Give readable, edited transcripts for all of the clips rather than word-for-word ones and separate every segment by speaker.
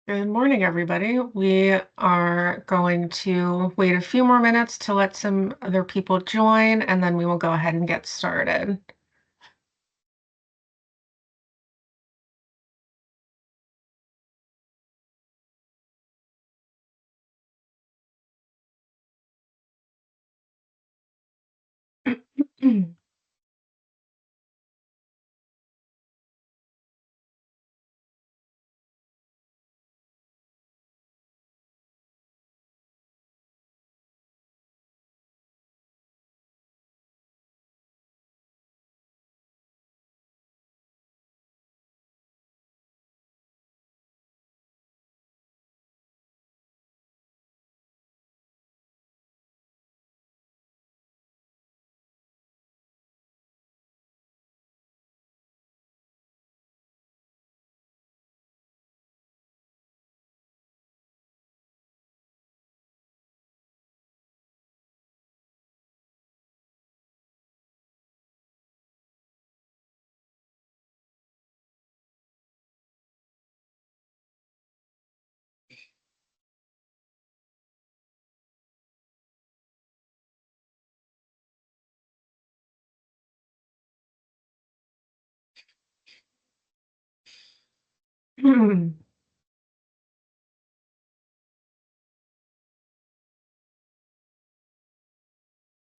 Speaker 1: Good morning, everybody. We are going to wait a few more minutes to let some other people join, and then we will go ahead and get started.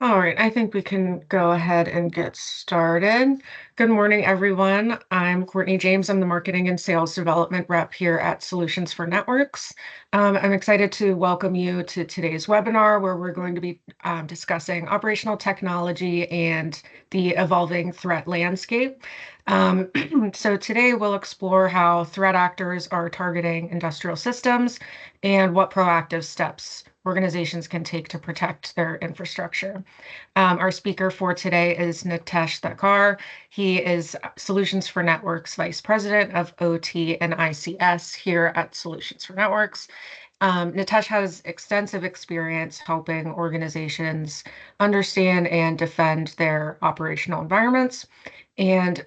Speaker 1: All right, I think we can go ahead and get started. Good morning, everyone. I'm Courtney James. I'm the Marketing and Sales Development Rep here at Solutions for Networks. I'm excited to welcome you to today's webinar where we're going to be discussing operational technology and the evolving threat landscape. Um, so today we'll explore how threat actors are targeting industrial systems and what proactive steps organizations can take to protect their infrastructure. Our speaker for today is Nitesh Thakkar. He is Solutions for Networks Vice President of OT and ICS here at Solutions for Networks. Nitesh has extensive experience helping organizations understand and defend their operational environments. And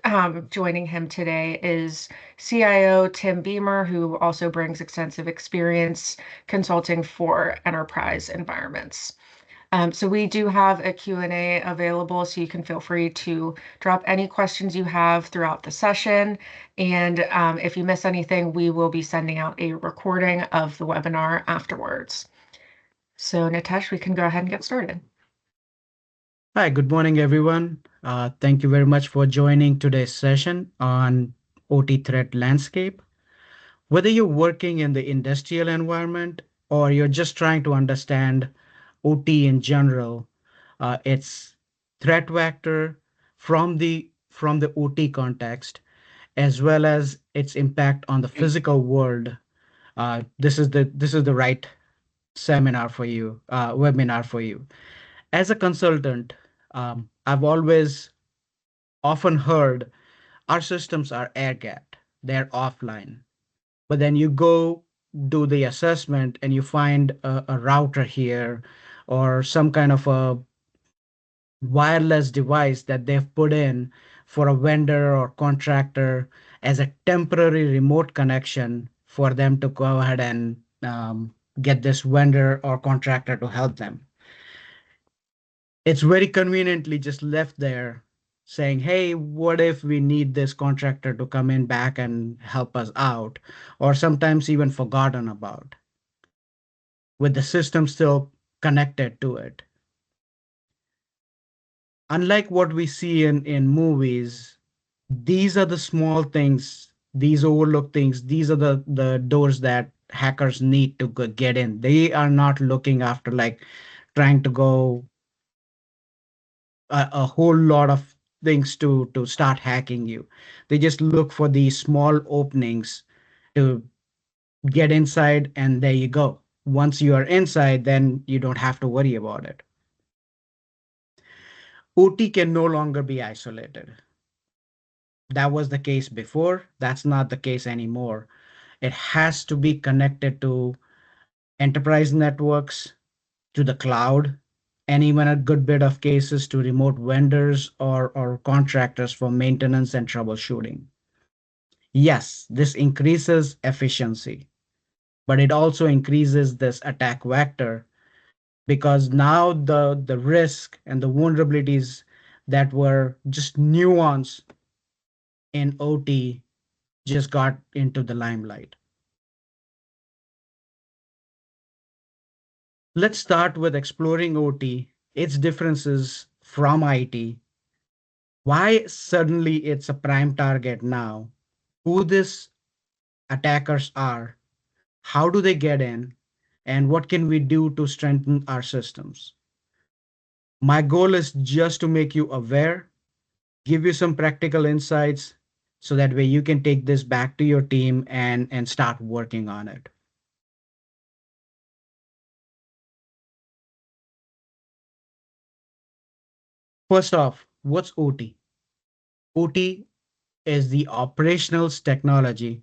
Speaker 1: joining him today is CIO Tim Beamer, who also brings extensive experience consulting for enterprise environments. So we do have a Q&A available, so you can feel free to drop any questions you have throughout the session. And if you miss anything, we will be sending out a recording of the webinar afterwards. So Nitesh, we can go ahead and get started.
Speaker 2: Hi, good morning, everyone. Thank you very much for joining today's session on OT threat landscape. Whether you're working in the industrial environment or you're just trying to understand OT in general, it's threat vector from the OT context, as well as its impact on the physical world. This is the right seminar for you, webinar for you. As a consultant, I've always often heard our systems are air gapped, they're offline. But then you go do the assessment and you find a router here or some kind of a wireless device that they've put in for a vendor or contractor as a temporary remote connection for them to go ahead and get this vendor or contractor to help them. It's very conveniently just left there saying, hey, what if we need this contractor to come in back and help us out? Or sometimes even forgotten about with the system still connected to it. Unlike what we see in movies, these are the small things, these overlooked things, these are the doors that hackers need to get in. They are not looking after like trying to go a whole lot of things to start hacking you. They just look for these small openings to get inside, and there you go. Once you are inside, then you don't have to worry about it. OT can no longer be isolated. That was the case before. That's not the case anymore. It has to be connected to enterprise networks, to the cloud, and even a good bit of cases to remote vendors or contractors for maintenance and troubleshooting. Yes, this increases efficiency. but it also increases this attack vector because now the risk and the vulnerabilities that were just nuanced in OT just got into the limelight. Let's start with exploring OT, its differences from IT, why suddenly it's a prime target now, who these attackers are, how do they get in, and what can we do to strengthen our systems. My goal is just to make you aware, give you some practical insights so that way you can take this back to your team and start working on it. First off, what's OT? OT is the operational technology.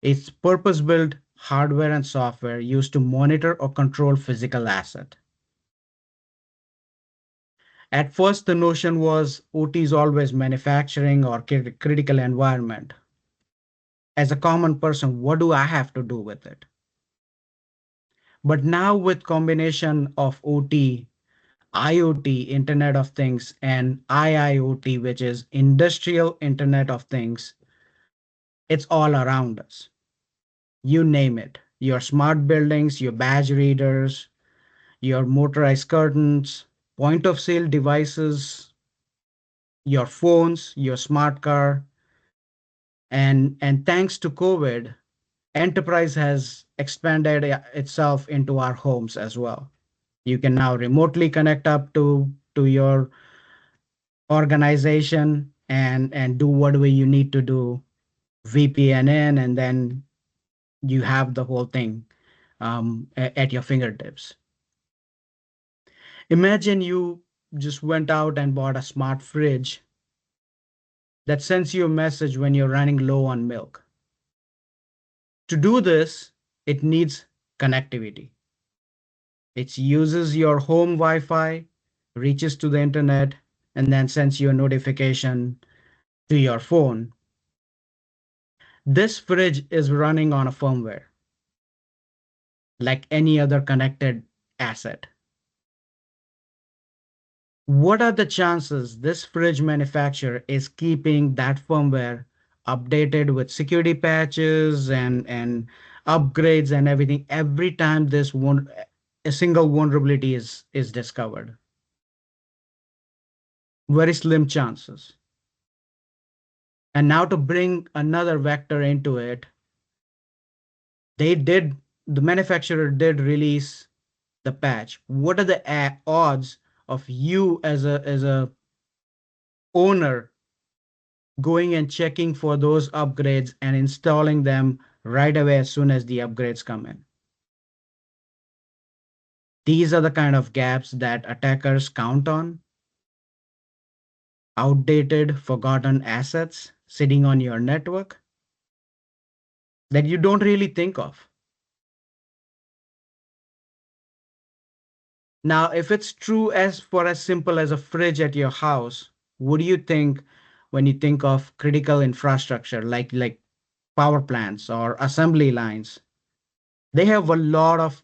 Speaker 2: It's purpose-built hardware and software used to monitor or control physical asset. At first, the notion was OT is always manufacturing or critical environment. As a common person, what do I have to do with it? But now with combination of OT, IoT, Internet of Things, and IIoT, which is Industrial Internet of Things, it's all around us. You name it. Your smart buildings, your badge readers, your motorized curtains, point of sale devices, your phones, your smart car, and thanks to COVID, enterprise has expanded itself into our homes as well. You can now remotely connect up to your organization and do whatever you need to do, VPN in, and then you have the whole thing at your fingertips. Imagine you just went out and bought a smart fridge that sends you a message when you're running low on milk. To do this, it needs connectivity. It uses your home Wi-Fi, reaches to the internet, and then sends you a notification to your phone. This fridge is running on a firmware, like any other connected asset. What are the chances this fridge manufacturer is keeping that firmware updated with security patches and upgrades and everything every time this one a single vulnerability is discovered? Very slim chances. And now to bring another vector into it, they did the manufacturer did release the patch. What are the odds of you as a owner going and checking for those upgrades and installing them right away as soon as the upgrades come in? These are the kind of gaps that attackers count on: outdated, forgotten assets sitting on your network that you don't really think of. Now, if it's true as for as simple as a fridge at your house, what do you think when you think of critical infrastructure like power plants or assembly lines? They have a lot of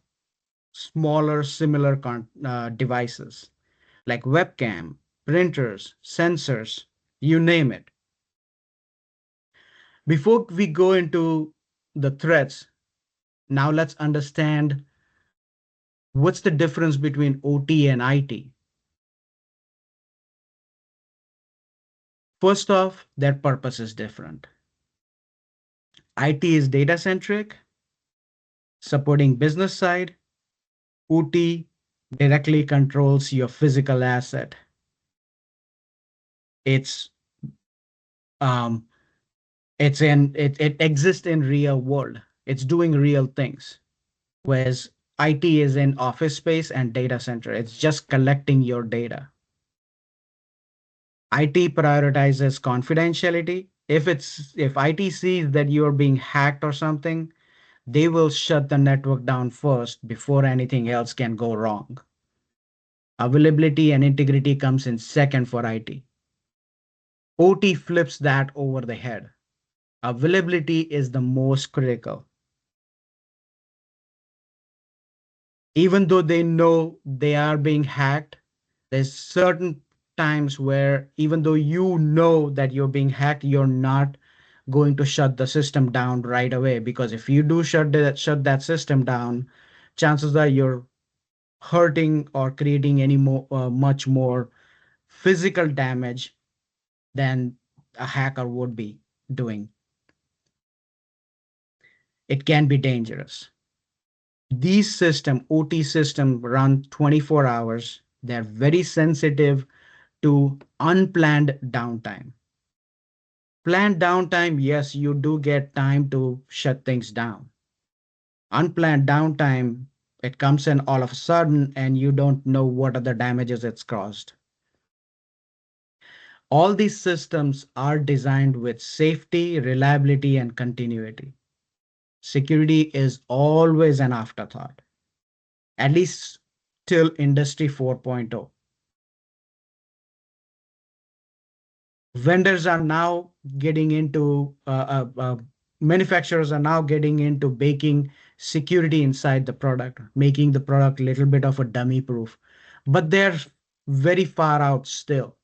Speaker 2: smaller similar devices like webcam, printers, sensors, you name it. Before we go into the threats, now let's understand what's the difference between OT and IT. First off, their purpose is different. IT is data centric, supporting business side. OT directly controls your physical asset. It's um it exists in real world. It's doing real things. Whereas IT is in office space and data center. It's just collecting your data. IT prioritizes confidentiality. If IT sees that you're being hacked or something, they will shut the network down first before anything else can go wrong. Availability and integrity comes in second for IT. OT flips that over the head. Availability is the most critical. Even though they know they are being hacked, there's certain times where even though you know that you're being hacked, you're not going to shut the system down right away, because if you do shut that system down, chances are you're hurting or creating any more much more physical damage than a hacker would be doing. It can be dangerous. These OT system run 24 hours. They're very sensitive to unplanned downtime. Planned downtime, yes, you do get time to shut things down. Unplanned downtime, it comes in all of a sudden and you don't know what are the damages it's caused. All these systems are designed with safety, reliability, and continuity. Security is always an afterthought, at least till Industry 4.0. Vendors are now getting into, manufacturers are now getting into baking security inside the product, making the product a little bit of a dummy proof. But they're very far out still.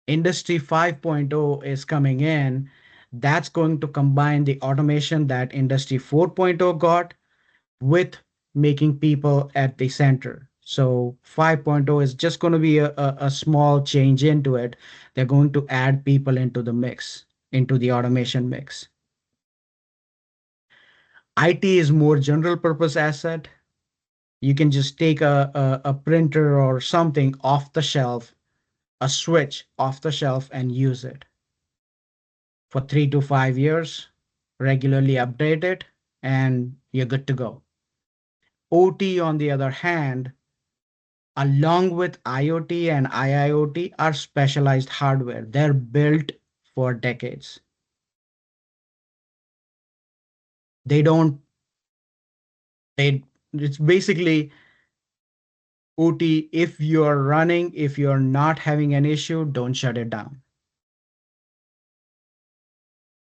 Speaker 2: Industry 5.0 is coming in. That's going to combine the automation that Industry 4.0 got with making people at the center. So 5.0 is just going to be a small change into it. They're going to add people into the mix, into the automation mix. IT is more general purpose asset. You can just take a printer or something off the shelf, a switch off the shelf, and use it for 3 to 5 years, regularly update it, and you're good to go. OT, on the other hand, along with IoT and IIoT, are specialized hardware. They're built for decades. They don't, they, it's basically OT. If you're not having an issue, don't shut it down.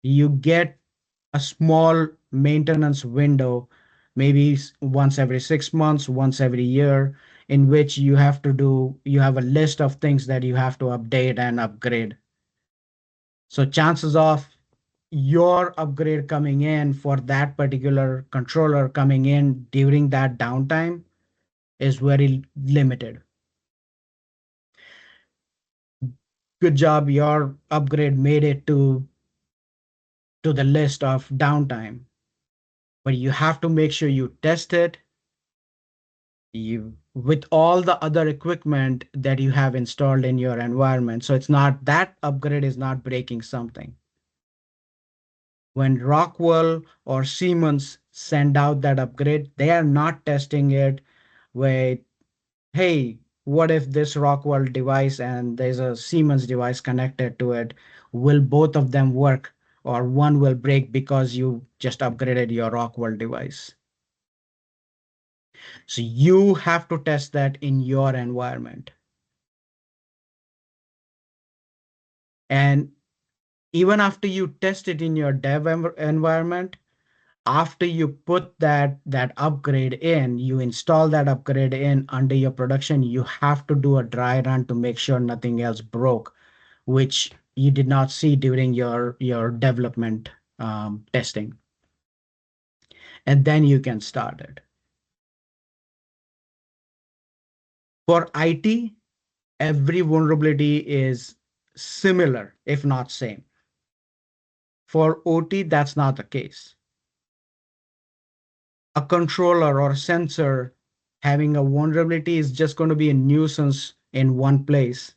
Speaker 2: You get a small maintenance window, maybe once every 6 months, once every year, in which you have a list of things that you have to update and upgrade. So chances of your upgrade coming in for that particular controller coming in during that downtime is very limited. Good job, your upgrade made it to the list of downtime, but you have to make sure you test it you with all the other equipment that you have installed in your environment. So it's not that upgrade is not breaking something. When Rockwell or Siemens send out that upgrade, they are not testing it with, hey, what if this Rockwell device and there's a Siemens device connected to it? Will both of them work? Or one will break because you just upgraded your Rockwell device. So you have to test that in your environment. And even after you test it in your environment, after you put that upgrade in, you install that upgrade in under your production, you have to do a dry run to make sure nothing else broke, which you did not see during your development testing, and then you can start it. For IT, every vulnerability is similar, if not same. For OT, that's not the case. A controller or a sensor having a vulnerability is just going to be a nuisance in one place,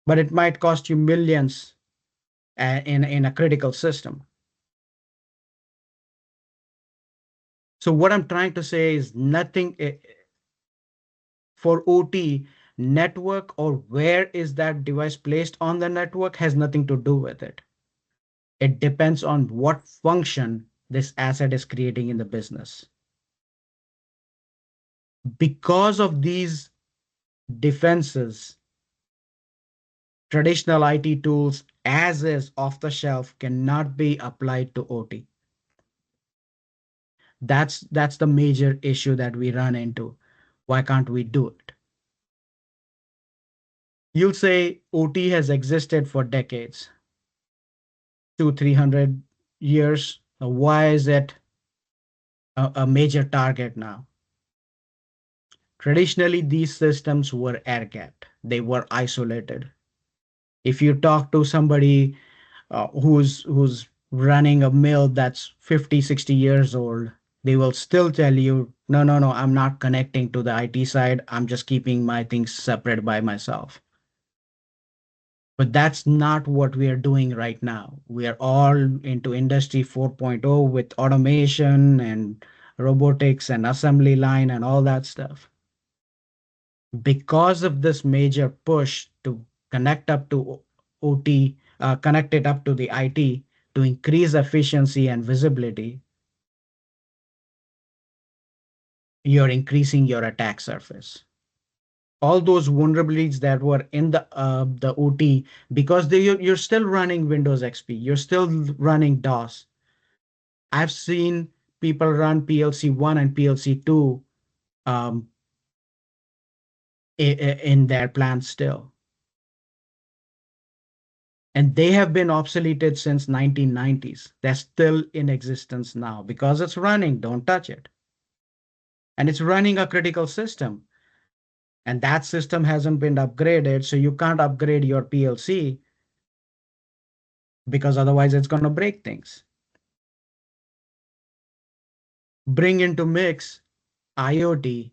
Speaker 2: but it might cost you millions in a critical system. So what I'm trying to say is nothing for OT, network or where is that device placed on the network has nothing to do with it. It depends on what function this asset is creating in the business. Because of these defenses, traditional IT tools as is off the shelf cannot be applied to OT. That's the major issue that we run into. Why can't we do it? You'll say OT has existed for decades, 300 years. Why is it a major target now? Traditionally, these systems were air gapped. They were isolated. If you talk to somebody who's running a mill that's 50, 60 years old, they will still tell you, no, no, no, I'm not connecting to the IT side. I'm just keeping my things separate by myself. But that's not what we are doing right now. We are all into Industry 4.0 with automation and robotics and assembly line and all that stuff. Because of this major push to connect up to OT, connect it up to the IT to increase efficiency and visibility, you're increasing your attack surface. All those vulnerabilities that were in the OT, because you're still running Windows XP, you're still running DOS. I've seen people run PLC 1 and PLC 2 um, in their plants still. And they have been obsoleted since 1990s. They're still in existence now because it's running. Don't touch it. And it's running a critical system. And that system hasn't been upgraded. So you can't upgrade your PLC because otherwise it's going to break things. Bring into mix IoT.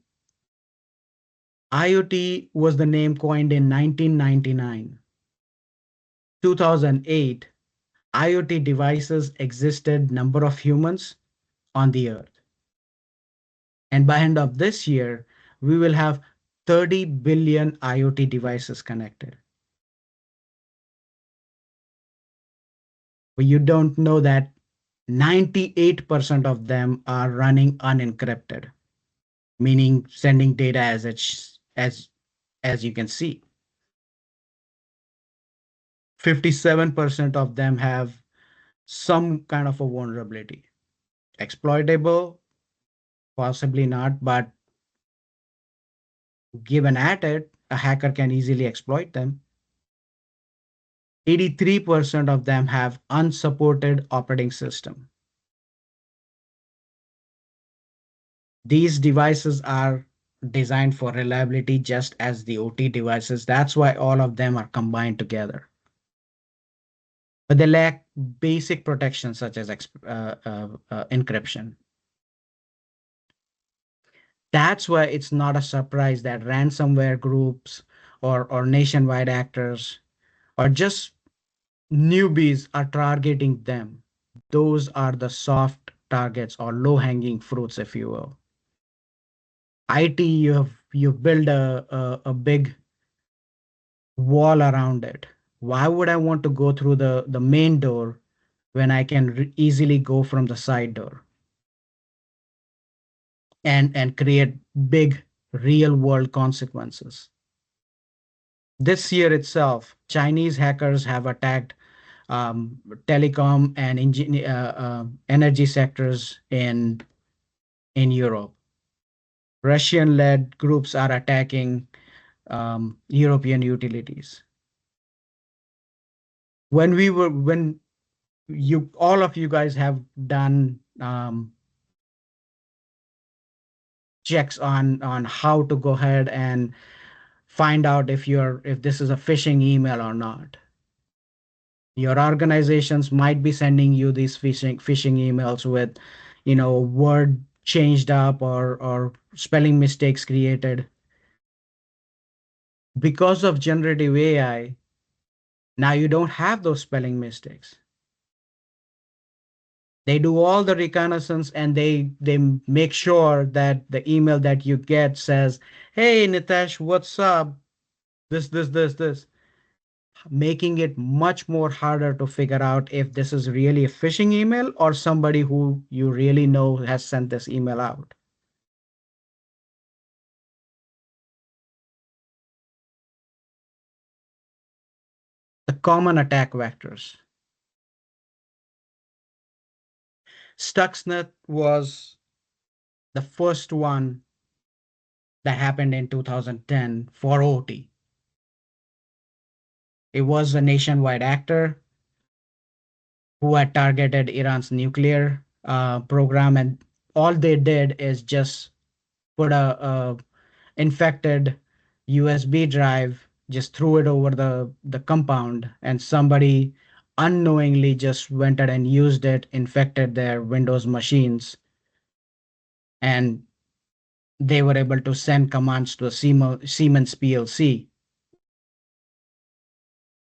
Speaker 2: IoT was the name coined in 1999. 2008, IoT devices existed number of humans on the earth. And by end of this year, we will have 30 billion IoT devices connected. But you don't know that 98% of them are running unencrypted, meaning sending data as you can see. 57% of them have some kind of a vulnerability. Exploitable, possibly not, but given at it, a hacker can easily exploit them. 83% of them have unsupported operating system. These devices are designed for reliability just as the OT devices. That's why all of them are combined together. But they lack basic protection such as encryption. That's why it's not a surprise that ransomware groups or nationwide actors or just newbies are targeting them. Those are the soft targets or low hanging fruits, if you will. IT, you build a big wall around it. Why would I want to go through the main door when I can easily go from the side door and create big real world consequences? This year itself, Chinese hackers have attacked telecom and energy sectors in Europe. Russian-led groups are attacking European utilities. When you all of you guys have done checks on how to go ahead and find out if this is a phishing email or not. Your organizations might be sending you these phishing emails with, word changed up or spelling mistakes created. Because of generative AI, now you don't have those spelling mistakes. They do all the reconnaissance and they make sure that the email that you get says, "Hey Nitesh, what's up? This," making it much more harder to figure out if this is really a phishing email or somebody who you really know has sent this email out. The common attack vectors. Stuxnet was The first one that happened in 2010 for OT. It was a nationwide actor who had targeted Iran's nuclear program, and all they did is just put a infected USB drive, just threw it over the compound, and somebody unknowingly just went ahead and used it, infected their Windows machines, and they were able to send commands to a Siemens PLC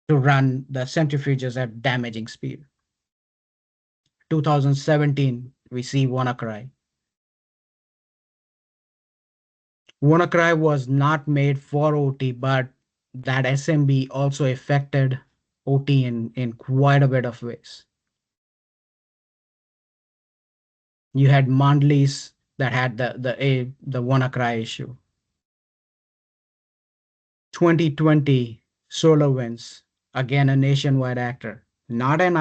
Speaker 2: to run the centrifuges at damaging speed. 2017, we see WannaCry. WannaCry was not made for OT, but that SMB also affected OT in quite a bit of ways. You had Mondley's that had the WannaCry issue. 2020 SolarWinds, again a nationwide actor, not an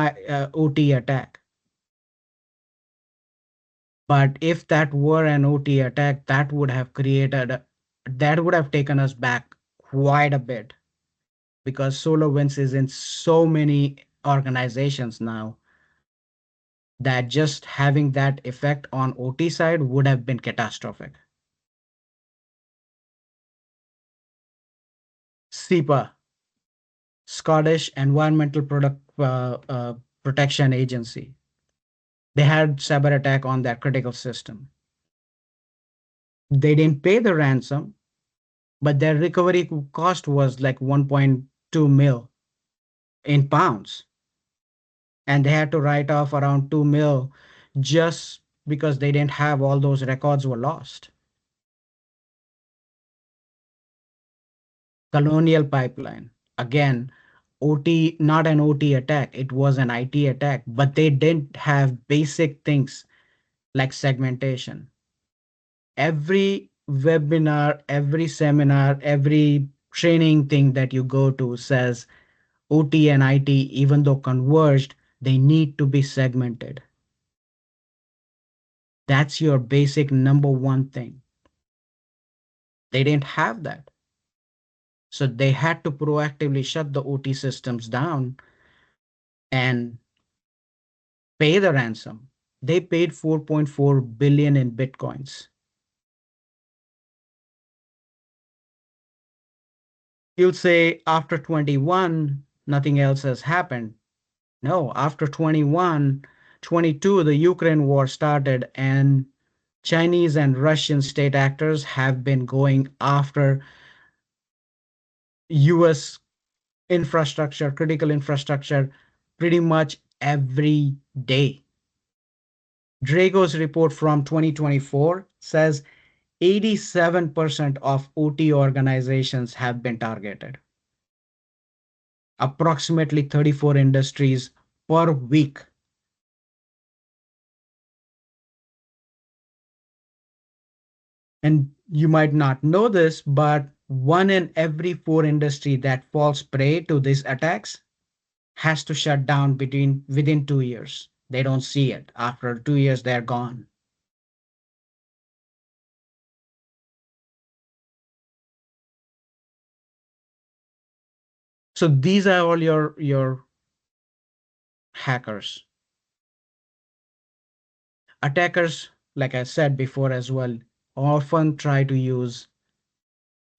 Speaker 2: OT attack. But if that were an OT attack, that would have taken us back quite a bit because SolarWinds is in so many organizations now that just having that effect on OT side would have been catastrophic. SEPA, Scottish Environmental Protection Agency. They had cyber attack on their critical system. They didn't pay the ransom, but their recovery cost was like 1.2 mil in pounds. And they had to write off around 2 mil just because they didn't have all those records were lost. Colonial Pipeline, again, OT, not an OT attack, it was an IT attack, but they didn't have basic things like segmentation. Every webinar, every seminar, every training thing that you go to says OT and IT, even though converged, they need to be segmented. That's your basic number one thing. They didn't have that. So they had to proactively shut the OT systems down and pay the ransom. They paid 4.4 billion in bitcoins. You'll say after 21, nothing else has happened. No, after 21, 22, the Ukraine war started, and Chinese and Russian state actors have been going after US infrastructure, critical infrastructure, pretty much every day. Drago's report from 2024 says 87% of OT organizations have been targeted, approximately 34 industries per week. And you might not know this, but one in every four industry that falls prey to these attacks has to shut down within 2 years. They don't see it. After 2 years, they're gone. So these are all your hackers. Attackers, like I said before as well, often try to use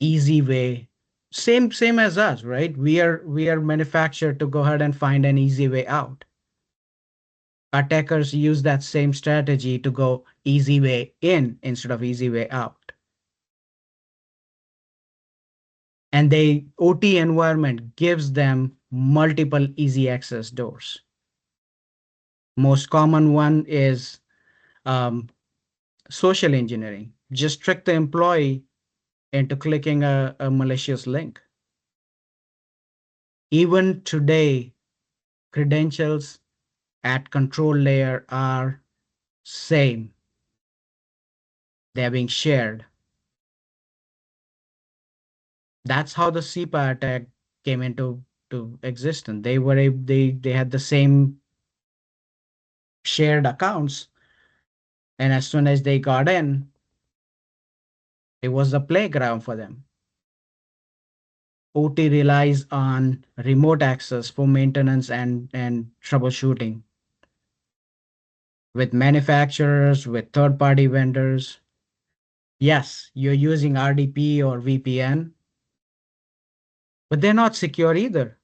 Speaker 2: easy way. Same as us, right? We are manufactured to go ahead and find an easy way out. Attackers use that same strategy to go easy way in instead of easy way out. And the OT environment gives them multiple easy access doors. Most common one is um, social engineering. Just trick the employee into clicking a malicious link. Even today, credentials at control layer are same. They're being shared. That's how the SEPA attack came into existence. They had the same shared accounts, and as soon as they got in, It was the playground for them. OT relies on remote access for maintenance and troubleshooting with manufacturers, with third party vendors. Yes, you're using RDP or VPN, but they're not secure either.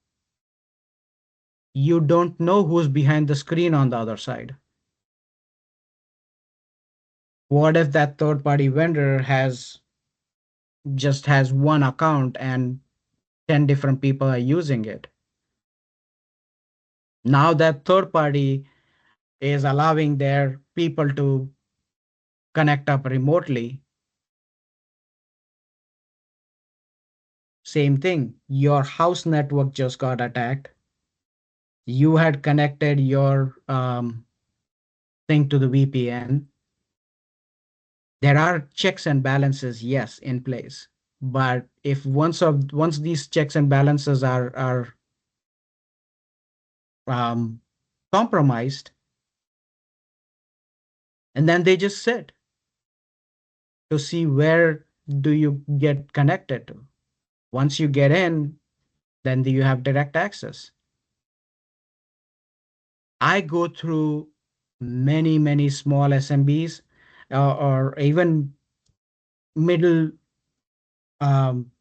Speaker 2: You don't know who's behind the screen on the other side. What if that third party vendor has one account and 10 different people are using it? Now that third party is allowing their people to connect up remotely. Same thing. Your house network just got attacked. You had connected your thing to the VPN. There are checks and balances, yes, in place. But if once these checks and balances are um, compromised, and then they just sit to see where do you get connected to. Once you get in, then you have direct access. I go through many small SMBs or even middle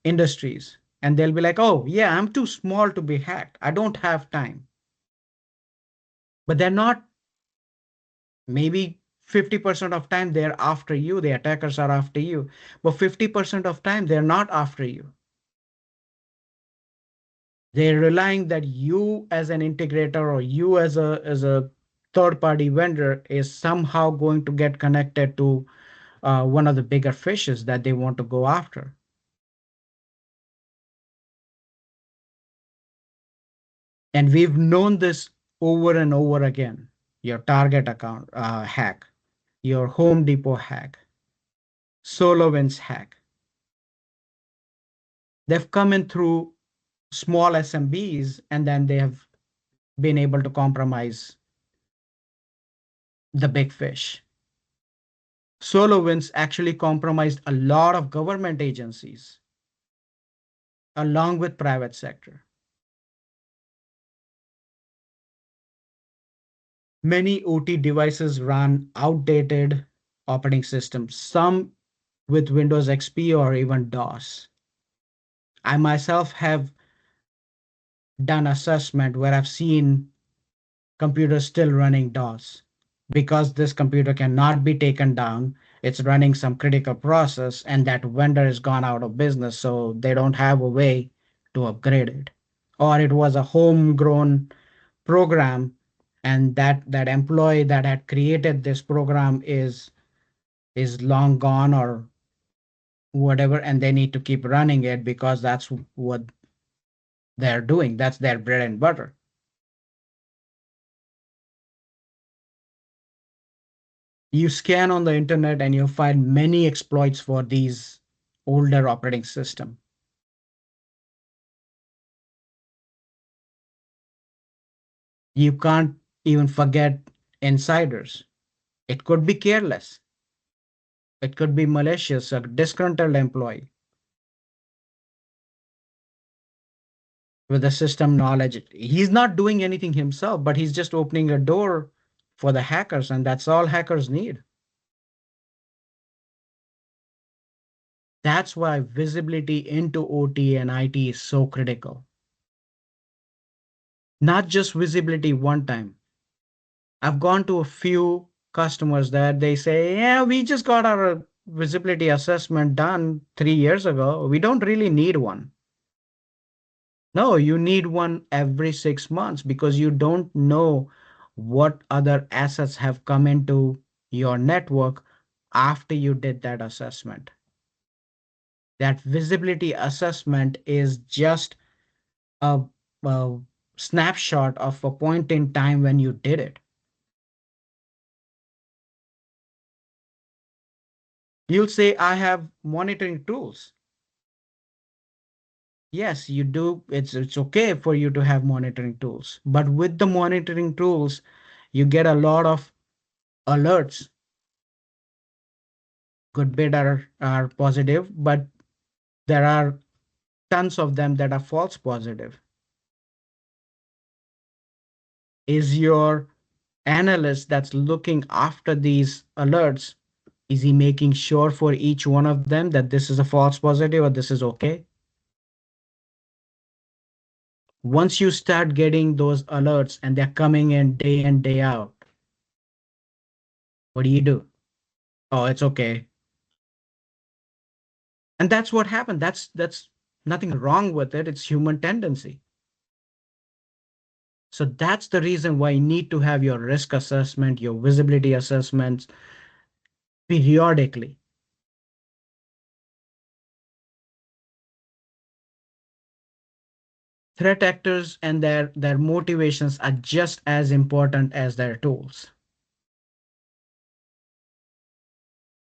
Speaker 2: industries, and they'll be like, "Oh, yeah, I'm too small to be hacked. I don't have time." But they're not. Maybe 50% of time they're after you. The attackers are after you, but 50% of time they're not after you. They're relying that you as an integrator or you as a third party vendor is somehow going to get connected to one of the bigger fishes that they want to go after. And we've known this over and over again. Your Target account hack, your Home Depot hack, SolarWinds hack. They've come in through small SMBs and then they have been able to compromise the big fish. SolarWinds actually compromised a lot of government agencies along with private sector. Many OT devices run outdated operating systems, some with Windows XP or even DOS. I myself have done assessment where I've seen computers still running DOS because this computer cannot be taken down. It's running some critical process, and that vendor is gone out of business, so they don't have a way to upgrade it. Or it was a homegrown program, and that employee that had created this program is long gone or whatever, and they need to keep running it because that's what they're doing. That's their bread and butter. You scan on the internet and you'll find many exploits for these older operating system. You can't even forget insiders. It could be careless. It could be malicious, a disgruntled employee with the system knowledge. He's not doing anything himself, but he's just opening a door for the hackers, and that's all hackers need. That's why visibility into OT and IT is so critical. Not just visibility one time. I've gone to a few customers that they say, yeah, we just got our visibility assessment done 3 years ago. We don't really need one. No, you need one every 6 months because you don't know what other assets have come into your network after you did that assessment. That visibility assessment is just a, a snapshot of a point in time when you did it. You'll say, I have monitoring tools. Yes, you do. It's okay for you to have monitoring tools, but with the monitoring tools, you get a lot of alerts Good bit are positive, but there are tons of them that are false positive. Is your analyst that's looking after these alerts, is he making sure for each one of them that this is a false positive or this is okay? Once you start getting those alerts and they're coming in day out, what do you do? Oh, it's okay. And that's what happened. That's nothing wrong with it. It's human tendency. So that's the reason why you need to have your risk assessment, your visibility assessments periodically. Threat actors and their motivations are just as important as their tools.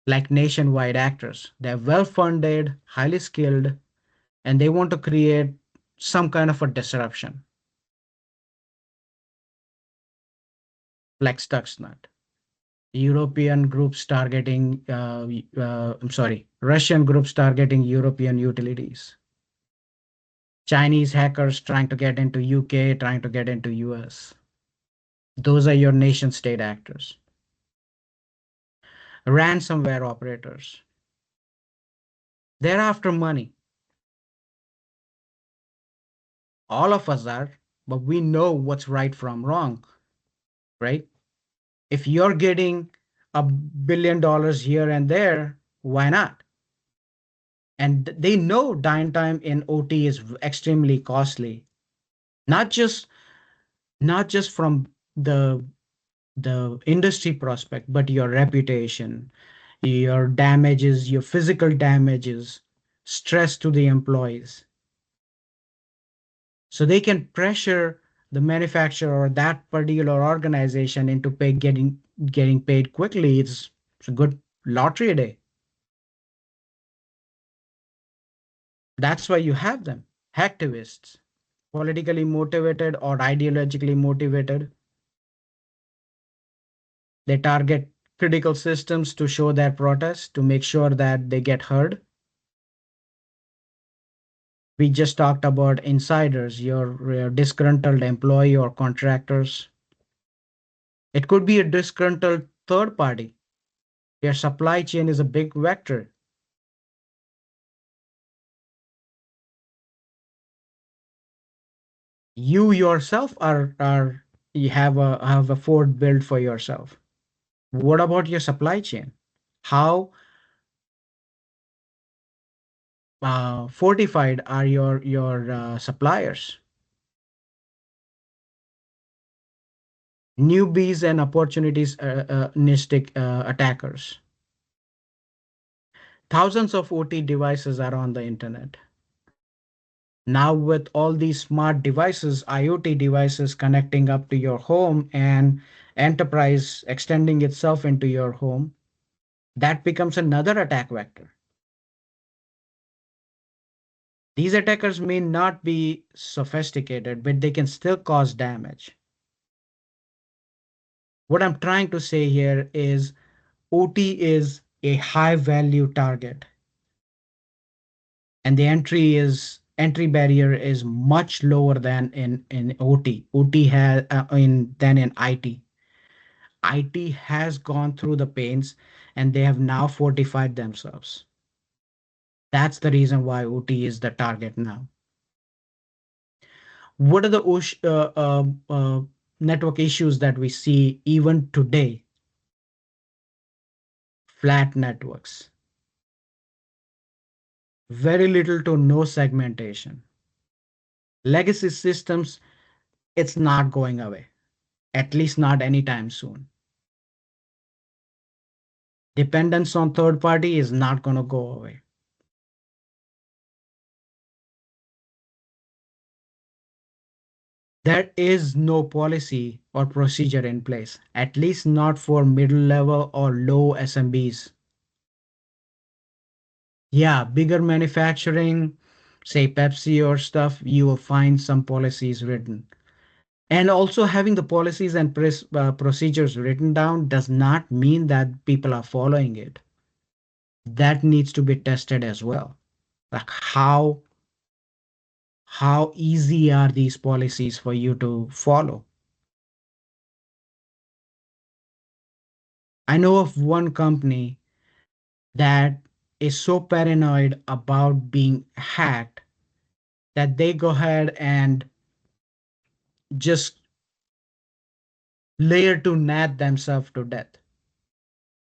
Speaker 2: Like nationwide actors, they're well funded, highly skilled, and they want to create some kind of a disruption, like Stuxnet. European groups targeting, I'm sorry, Russian groups targeting European utilities. Chinese hackers trying to get into UK, trying to get into US. Those are your nation state actors. Ransomware operators. They're after money. All of us are, but we know what's right from wrong, right? If you're getting $1 billion here and there, why not? And they know downtime in OT is extremely costly. Not just not just from the industry prospect, but your reputation, your damages, your physical damages, stress to the employees. So they can pressure the manufacturer or that particular organization into getting paid quickly. It's a good lottery day. That's why you have them. Hacktivists, politically motivated or ideologically motivated. They target critical systems to show their protest, to make sure that they get heard. We just talked about insiders, your disgruntled employee or contractors. It could be a disgruntled third party. Your supply chain is a big vector. You yourself are you have a fort built for yourself. What about your supply chain? How fortified are your suppliers? Newbies and opportunities attackers. Thousands of OT devices are on the internet. Now, with all these smart devices, IoT devices connecting up to your home and enterprise extending itself into your home, that becomes another attack vector. These attackers may not be sophisticated, but they can still cause damage. What I'm trying to say here is OT is a high value target, and the entry barrier is much lower than in OT. OT has in than in IT. IT has gone through the pains and they have now fortified themselves. That's the reason why OT is the target now. What are the network issues that we see even today? Flat networks, very little to no segmentation. Legacy systems, it's not going away, at least not anytime soon. Dependence on third party is not going to go away. There is no policy or procedure in place, at least not for middle level or low SMBs. Yeah, bigger manufacturing, say Pepsi or stuff, you will find some policies written. And also having the policies and procedures written down does not mean that people are following it. that needs to be tested as well. Like how easy are these policies for you to follow? I know of one company that is so paranoid about being hacked that they go ahead and just layer to NAT themselves to death.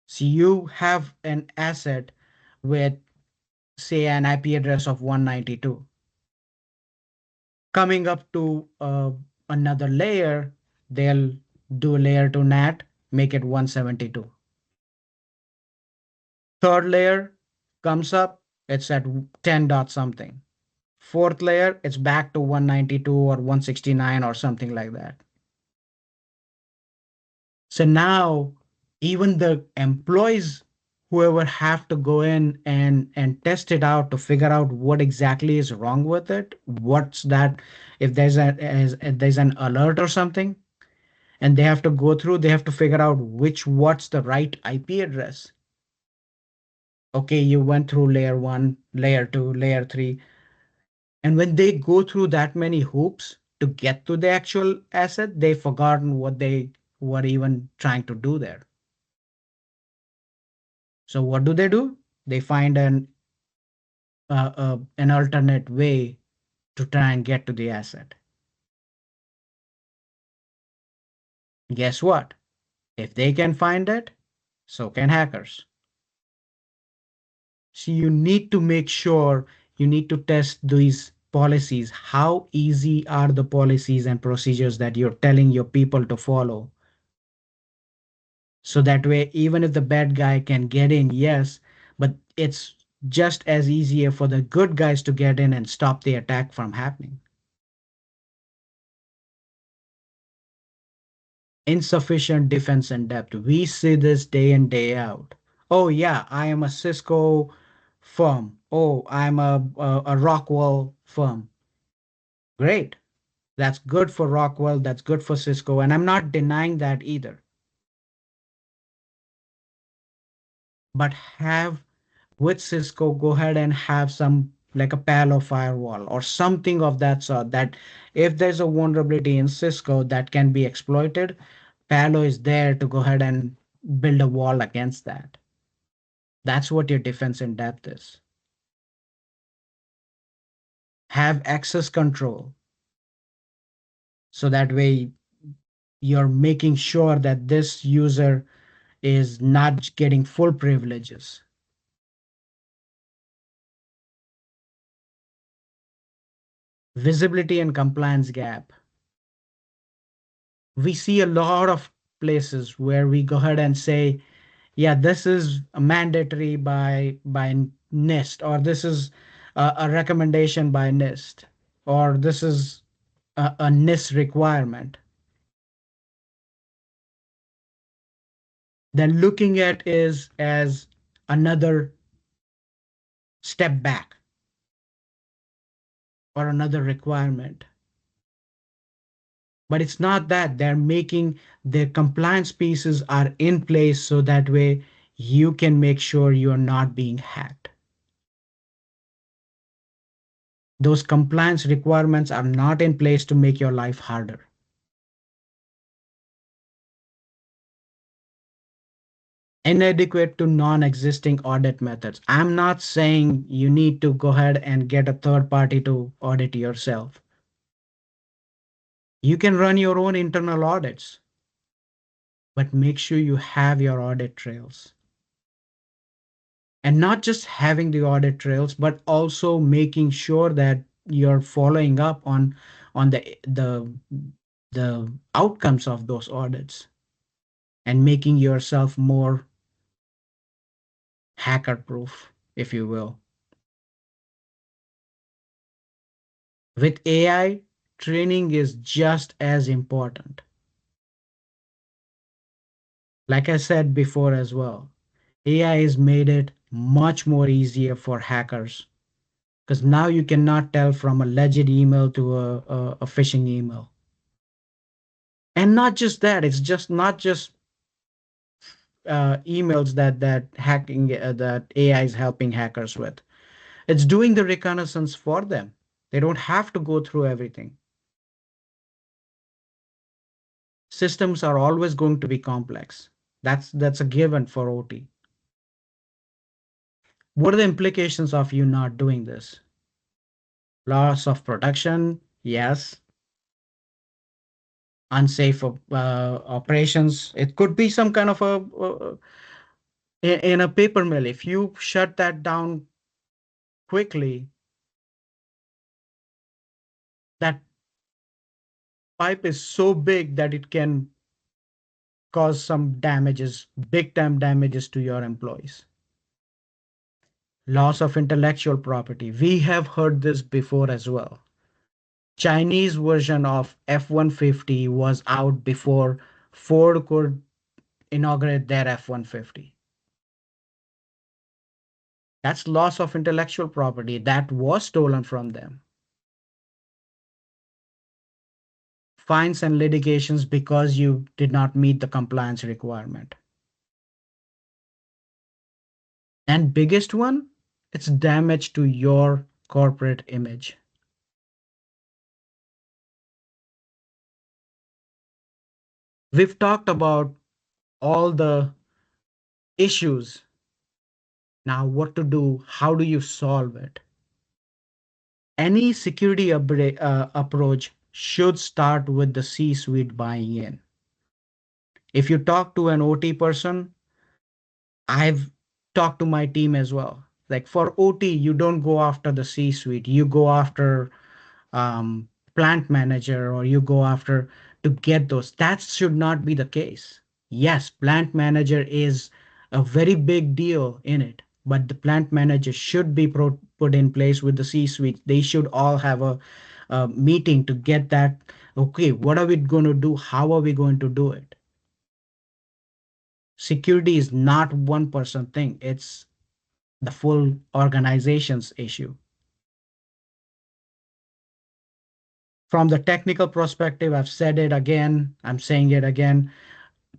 Speaker 2: So you have an asset with, say, an IP address of 192. Coming up to another layer, they'll do a layer to NAT, make it 172. Third layer comes up, it's at 10 dot something. Fourth layer, it's back to 192 or 169 or something like that. So now even the employees, whoever have to go in and test it out to figure out what exactly is wrong with it, what's that, if there's an alert or something, and they have to go through, they have to figure out what's the right IP address. Okay, you went through layer 1, layer 2, layer 3, and when they go through that many hoops to get to the actual asset, they've forgotten what they were even trying to do there. So what do? They find an alternate way to try and get to the asset. Guess what? If they can find it, so can hackers. So you need to make sure, you need to test these policies. How easy are the policies and procedures that you're telling your people to follow? So that way, even if the bad guy can get in, yes, but it's just as easier for the good guys to get in and stop the attack from happening. Insufficient defense in depth. We see this day in, day out. Oh, yeah, I am a Cisco firm. Oh, I'm a Rockwell firm. Great. That's good for Rockwell. That's good for Cisco. And I'm not denying that either. But have with Cisco, go ahead and have some like a Palo firewall or something of that sort, that if there's a vulnerability in Cisco that can be exploited, Palo is there to go ahead and build a wall against that. That's what your defense in depth is. Have access control. So that way you're making sure that this user is not getting full privileges. Visibility and compliance gap. We see a lot of places where we go ahead and say, yeah, this is mandatory by NIST, or this is a recommendation by NIST, or this is a NIST requirement. Then looking at is as another step back or another requirement. But it's not that. They're making their compliance pieces are in place so that way you can make sure you're not being hacked. Those compliance requirements are not in place to make your life harder. Inadequate to non-existing audit methods. I'm not saying you need to go ahead and get a third party to audit yourself. You can run your own internal audits, but make sure you have your audit trails. And not just having the audit trails, but also making sure that you're following up on the outcomes of those audits and making yourself more hacker proof, if you will. With AI, training is just as important. Like I said before as well, AI has made it much more easier for hackers because now you cannot tell from a legit email to a phishing email. And not just that, it's just not just emails that AI is helping hackers with. It's doing the reconnaissance for them. They don't have to go through everything. Systems are always going to be complex. That's a given for OT. What are the implications of you not doing this? Loss of production, yes. Unsafe operations. It could be some kind of in a paper mill. If you shut that down quickly, that pipe is so big that it can cause some damages, big time damages to your employees. Loss of intellectual property. We have heard this before as well. Chinese version of F-150 was out before Ford could inaugurate their F-150. That's loss of intellectual property that was stolen from them. Fines and litigations because you did not meet the compliance requirement. And biggest one, it's damage to your corporate image. We've talked about all the issues. Now, what to do? How do you solve it? Any security approach should start with the C-suite buying in. If you talk to an OT person, I've talked to my team as well. Like for OT, you don't go after the C-suite. You go after um, plant manager, or you go after to get those. That should not be the case. Yes, plant manager is a very big deal in it, but the plant manager should be put in place with the C-suite. They should all have a meeting to get that. Okay, what are we going to do? How are we going to do it? Security is not one person thing. It's the full organization's issue. From the technical perspective, I've said it again, I'm saying it again.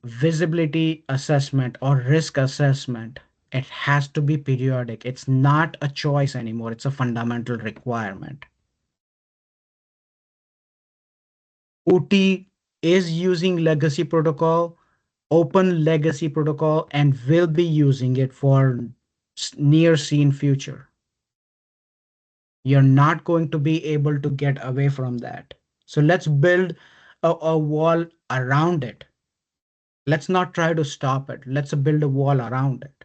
Speaker 2: Visibility assessment or risk assessment, it has to be periodic. It's not a choice anymore, it's a fundamental requirement. OT is using legacy protocol, open legacy protocol, and will be using it for near seen future. You're not going to be able to get away from that. So let's build a wall around it. Let's not try to stop it. Let's build a wall around it.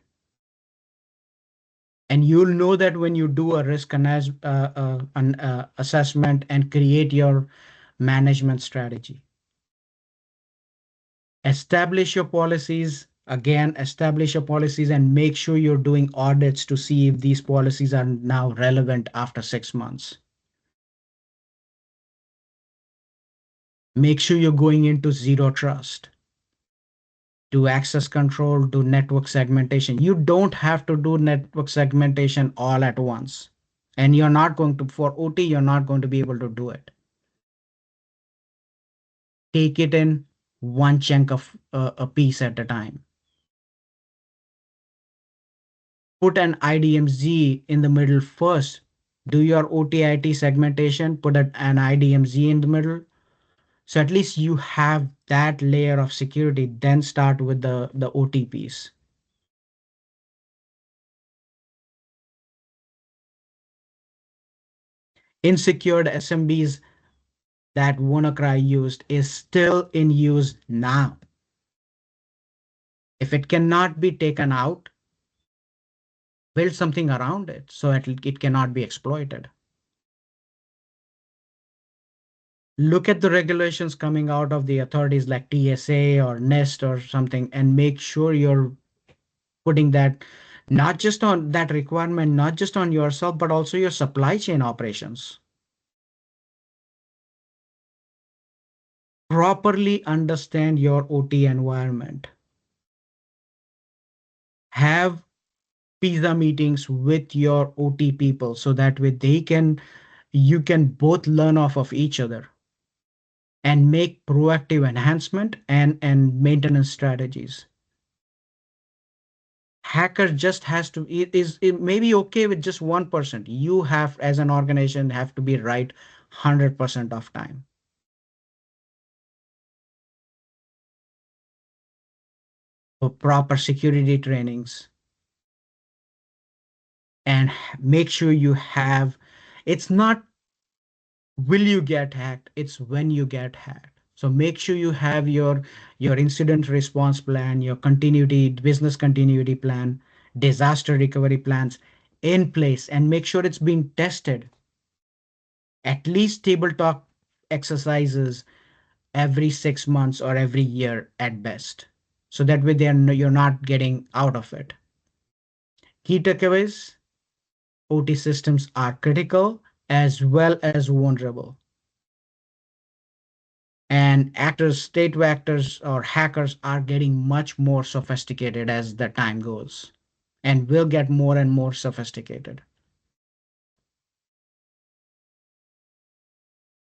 Speaker 2: And you'll know that when you do a risk assessment and create your management strategy. Establish your policies. Again, establish your policies and make sure you're doing audits to see if these policies are now relevant after 6 months. Make sure you're going into zero trust. Do access control, do network segmentation. You don't have to do network segmentation all at once. And you're not going to, for OT, you're not going to be able to do it. Take it in one chunk of a piece at a time. Put an IDMZ in the middle first. Do your OT-IT segmentation, put an IDMZ in the middle. So at least you have that layer of security, then start with the OT piece. Insecured SMBs that WannaCry used is still in use now. If it cannot be taken out, build something around it so it cannot be exploited. Look at the regulations coming out of the authorities like TSA or NIST or something, and make sure you're putting that not just on that requirement, not just on yourself, but also your supply chain operations. Properly understand your OT environment. Have pizza meetings with your OT people so that way you can both learn off of each other and make proactive enhancement and maintenance strategies. hacker just has to, it may be okay with just 1%. You have, as an organization, have to be right 100% of time. For proper security trainings, and make sure you have, it's not will you get hacked, it's when you get hacked. So make sure you have your incident response plan, your continuity, business continuity plan, disaster recovery plans in place, and make sure it's being tested, at least tabletop exercises every 6 months or every year at best. So that way you're not getting out of it. Key takeaways: OT systems are critical as well as vulnerable. And actors, state actors or hackers are getting much more sophisticated as the time goes and will get more and more sophisticated.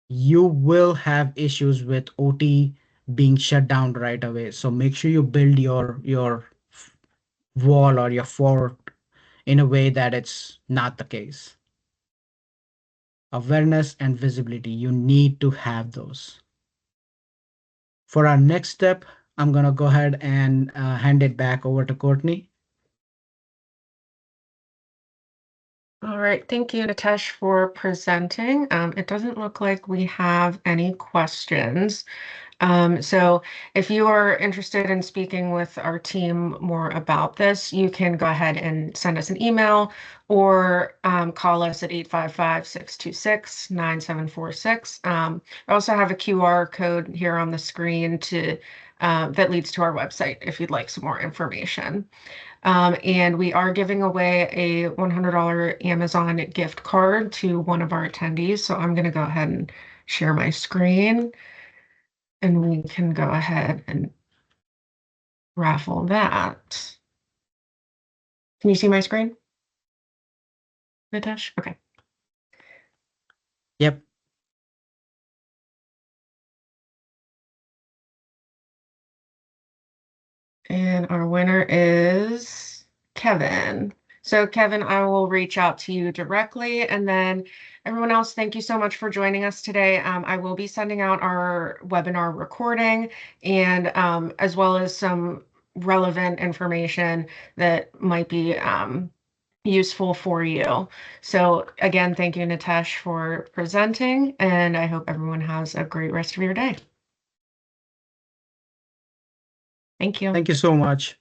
Speaker 2: You will have issues with OT being shut down right away. So make sure you build your wall or your fort in a way that it's not the case. Awareness and visibility, you need to have those. For our next step, I'm going to go ahead and hand it back over to Courtney.
Speaker 1: All right, thank you, Nitesh, for presenting. It doesn't look like we have any questions. So if you are interested in speaking with our team more about this, you can go ahead and send us an email or call us at 855-626-9746. I also have a QR code here on the screen that leads to our website if you'd like some more information. And we are giving away a $100 Amazon gift card to one of our attendees. So I'm going to go ahead and share my screen and we can go ahead and raffle that. Can you see my screen, Nitesh? Okay.
Speaker 2: Yep.
Speaker 1: And our winner is Kevin. So Kevin, I will reach out to you directly. And then everyone else, thank you so much for joining us today. I will be sending out our webinar recording and as well as some relevant information that might be useful for you. So again, thank you, Nitesh, for presenting, and I hope everyone has a great rest of your day. Thank you.
Speaker 2: Thank you so much.